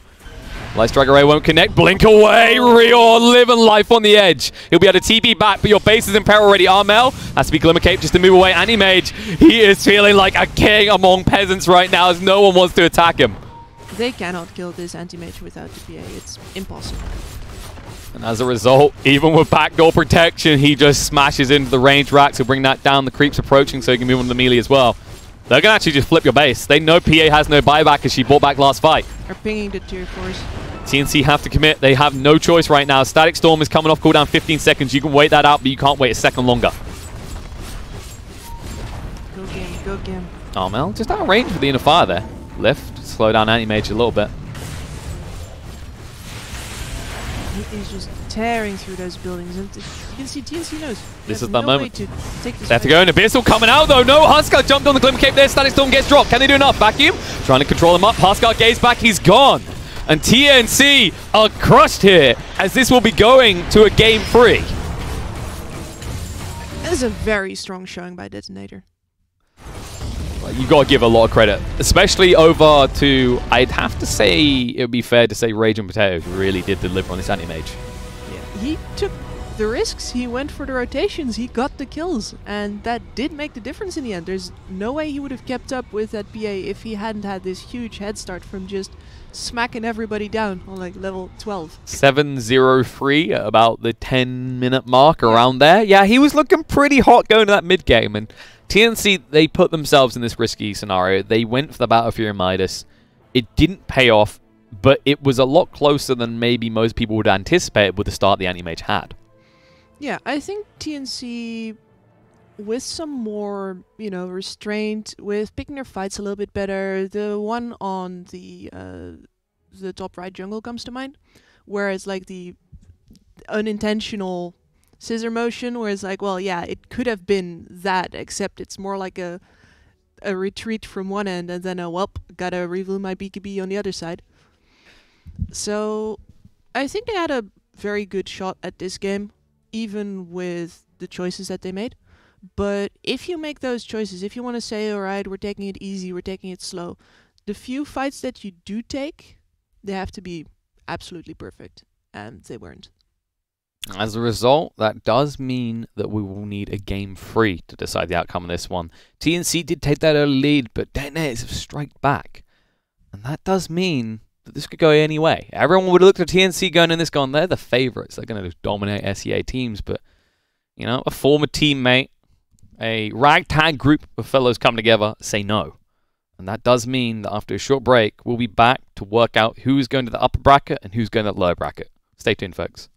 Light Strike Array won't connect. Blink away. Rio living life on the edge. He'll be able to TP back, but your base is in peril already. Armel has to be Glimmer Cape just to move away. Anti-Mage, he is feeling like a king among peasants right now as no one wants to attack him. They cannot kill this Anti-Mage without the PA. It's impossible. And as a result, even with backdoor protection, he just smashes into the range racks to bring that down. The creep's approaching so he can move on the melee as well. They're going to actually just flip your base. They know PA has no buyback as she bought back last fight. They're pinging the tier 4s. TNC have to commit. They have no choice right now. Static Storm is coming off cooldown 15 seconds. You can wait that out, but you can't wait a second longer. Go game, go game. Armel just out of range with the inner fire there. Lift, slow down Anti-Mage a little bit. He is just tearing through those buildings. And you can see TNC knows. This is the moment. To take this they have to go in. Abyssal coming out though. No, Huskar jumped on the Glimmer Cape there. Static Storm gets dropped. Can they do enough? Vacuum trying to control him up. Huskar gaze back. He's gone. And TNC are crushed here as this will be going to a game 3. That is a very strong showing by DeToNator. You got to give a lot of credit, especially over to, I'd have to say, it would be fair to say Raging Potatoes really did deliver on this Anti-Mage. Yeah, he took the risks, he went for the rotations, he got the kills, and that did make the difference in the end. There's no way he would have kept up with that BA if he hadn't had this huge head start from just smacking everybody down on like level 12. 7-0-3 at about the 10-minute mark, around there. Yeah, he was looking pretty hot going to that mid game, and TNC, they put themselves in this risky scenario. They went for the Battle Fury Midas. It didn't pay off, but it was a lot closer than maybe most people would anticipate with the start the Anti-Mage had. Yeah, I think TNC, with some more, you know, restraint, with picking their fights a little bit better. The one on the top right jungle comes to mind, where it's like the unintentional scissor motion, where it's like, well, yeah, it could have been that, except it's more like a retreat from one end and then gotta reveal my BKB on the other side. So I think they had a very good shot at this game, even with the choices that they made. But if you make those choices, if you want to say, alright, we're taking it easy, we're taking it slow, the few fights that you do take, they have to be absolutely perfect. And they weren't. As a result, that does mean that we will need a game 3 to decide the outcome of this one. TNC did take that early lead, but DeToNator have striked back. And that does mean that this could go any way. Everyone would have looked at TNC going in this, gone, they're the favourites. They're going to dominate SEA teams. But, you know, a former teammate, a ragtag group of fellows come together, say no. And that does mean that after a short break, we'll be back to work out who's going to the upper bracket and who's going to the lower bracket. Stay tuned, folks.